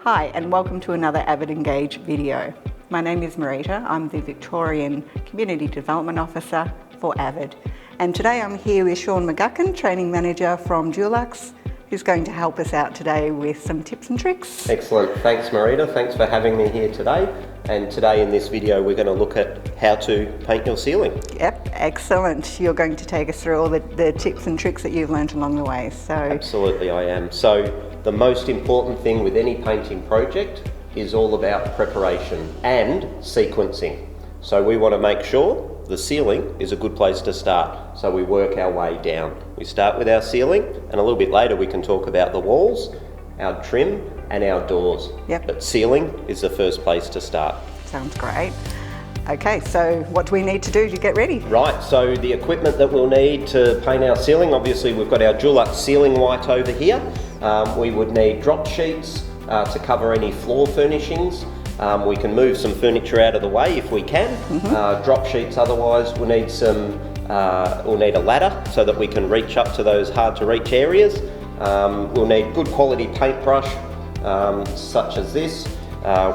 Hi and welcome to another AVIDEngage video. My name is Marita. I'm the Victorian Community Development Officer for AVID. And today I'm here with Sean McCuckin, Training Manager from Dulux, who's going to help us out today with some tips and tricks. Excellent. Thanks Marita. Thanks for having me here today. And today in this video we're going to look at how to paint your ceiling. Yep, excellent. You're going to take us through all the tips and tricks that you've learned along the way. So absolutely I am. So the most important thing with any painting project is all about preparation and sequencing. So we want to make sure the ceiling is a good place to start. So we work our way down. We start with our ceiling and a little bit later we can talk about the walls, our trim and our doors. Yep. But ceiling is the first place to start. Sounds great. Okay, so what do we need to do to get ready? Right, so the equipment that we'll need to paint our ceiling, obviously we've got our Dulux ceiling white over here. We would need drop sheets to cover any floor furnishings. We can move some furniture out of the way if we can. Drop sheets, otherwise we'll need a ladder so that we can reach up to those hard to reach areas. We'll need good quality paintbrush such as this.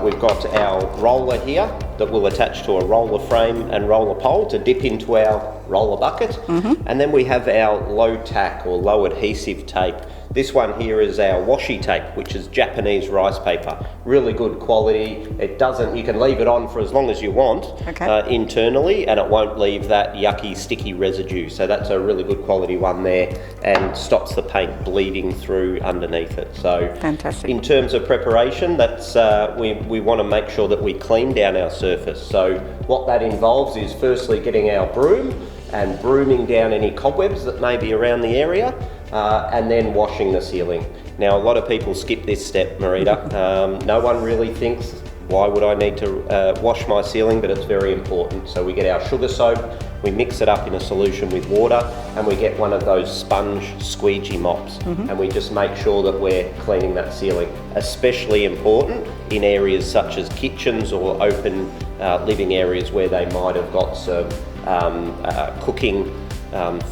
We've got our roller here that will attach to a roller frame and roller pole to dip into our roller bucket. And then we have our low tack or low adhesive tape. This one here is our washi tape, which is Japanese rice paper. Really good quality. You can leave it on for as long as you want internally and it won't leave that yucky sticky residue. So that's a really good quality one there and stops the paint bleeding through underneath it. So fantastic. In terms of preparation, that's we want to make sure that we clean down our surface. So what that involves is firstly getting our broom and brooming down any cobwebs that may be around the area. And then washing the ceiling. Now a lot of people skip this step, Marita. No one really thinks, why would I need to wash my ceiling, but it's very important. So we get our sugar soap, we mix it up in a solution with water, and we get one of those sponge squeegee mops, and we just make sure that we're cleaning that ceiling. Especially important in areas such as kitchens or open living areas where they might have got some cooking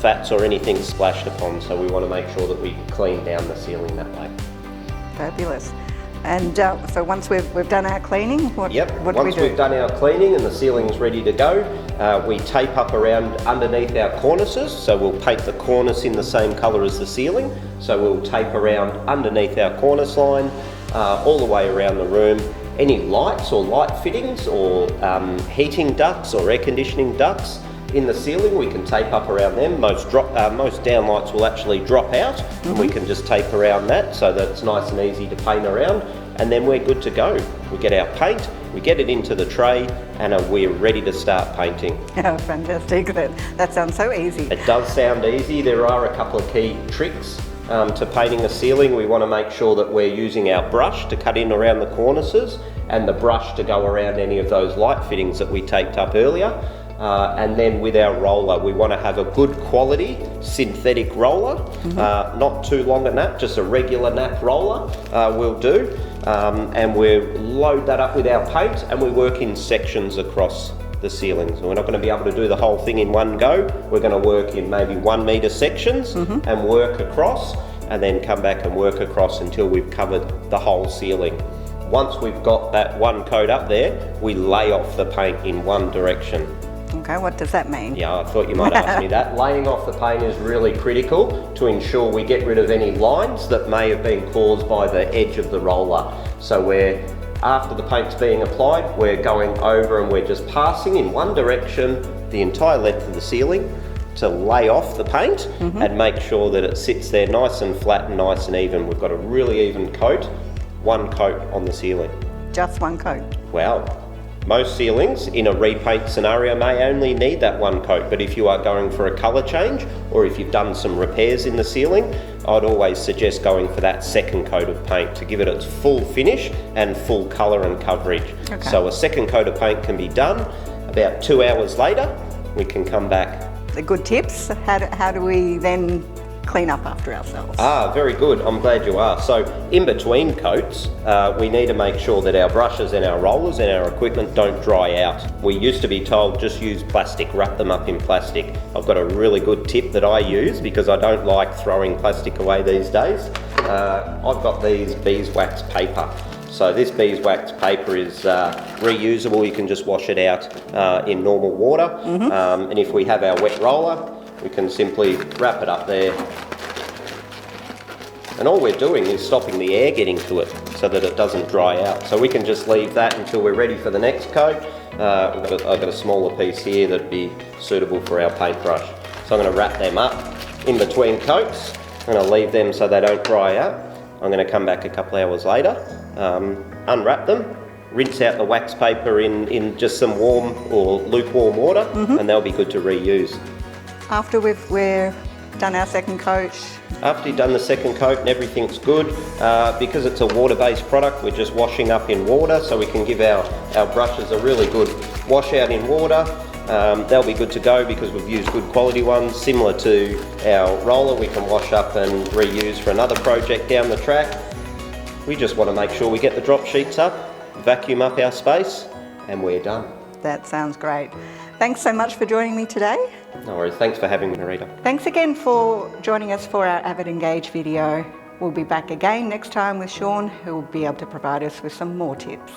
fats or anything splashed upon, so we want to make sure that we clean down the ceiling that way. Fabulous. And so once we've done our cleaning, what do we do? Once we've done our cleaning and the ceiling's ready to go, we tape up around underneath our cornices, so we'll paint the cornice in the same colour as the ceiling. So we'll tape around underneath our cornice line, all the way around the room. Any lights or light fittings or heating ducts or air conditioning ducts in the ceiling, we can tape up around them. Most downlights will actually drop out, and we can just tape around that so that it's nice and easy to paint around, and then we're good to go. We get our paint, we get it into the tray, and we're ready to start painting. Oh, fantastic. That sounds so easy. It does sound easy. There are a couple of key tricks to painting a ceiling. We want to make sure that we're using our brush to cut in around the cornices and the brush to go around any of those light fittings that we taped up earlier. And then with our roller, we want to have a good quality synthetic roller, not too long a nap, just a regular nap roller will do. And we load that up with our paint and we work in sections across the ceiling. So we're not going to be able to do the whole thing in one go. We're going to work in maybe 1 metre sections and work across, and then come back and work across until we've covered the whole ceiling. Once we've got that one coat up there, we lay off the paint in one direction. Okay, what does that mean? Yeah, I thought you might ask me that. Laying off the paint is really critical to ensure we get rid of any lines that may have been caused by the edge of the roller. So after the paint's being applied, we're going over and we're just passing in one direction the entire length of the ceiling to lay off the paint and make sure that it sits there nice and flat and nice and even. We've got a really even coat, one coat on the ceiling. Just one coat? Well, most ceilings in a repaint scenario may only need that one coat, but if you are going for a colour change or if you've done some repairs in the ceiling, I'd always suggest going for that second coat of paint to give it its full finish and full colour and coverage. Okay. So a second coat of paint can be done. About 2 hours later, we can come back. The good tips. How do we then clean up after ourselves? Very good. I'm glad you asked. So in between coats, we need to make sure that our brushes and our rollers and our equipment don't dry out. We used to be told just use plastic, wrap them up in plastic. I've got a really good tip that I use because I don't like throwing plastic away these days. I've got these beeswax paper. So this beeswax paper is reusable. You can just wash it out in normal water. And if we have our wet roller, we can simply wrap it up there. And all we're doing is stopping the air getting to it so that it doesn't dry out. So we can just leave that until we're ready for the next coat. I've got a smaller piece here that'd be suitable for our paintbrush. So I'm going to wrap them up in between coats. I'm going to leave them so they don't dry out. I'm going to come back a couple hours later, unwrap them, rinse out the wax paper in just some warm or lukewarm water, and they'll be good to reuse. After we've done our second coat? After you've done the second coat and everything's good, because it's a water-based product, we're just washing up in water, so we can give our brushes a really good wash out in water. They'll be good to go because we've used good quality ones. Similar to our roller, we can wash up and reuse for another project down the track. We just want to make sure we get the drop sheets up, vacuum up our space, and we're done. That sounds great. Thanks so much for joining me today. No worries, thanks for having me, Marita. Thanks again for joining us for our AVIDEngage video. We'll be back again next time with Sean, who will be able to provide us with some more tips.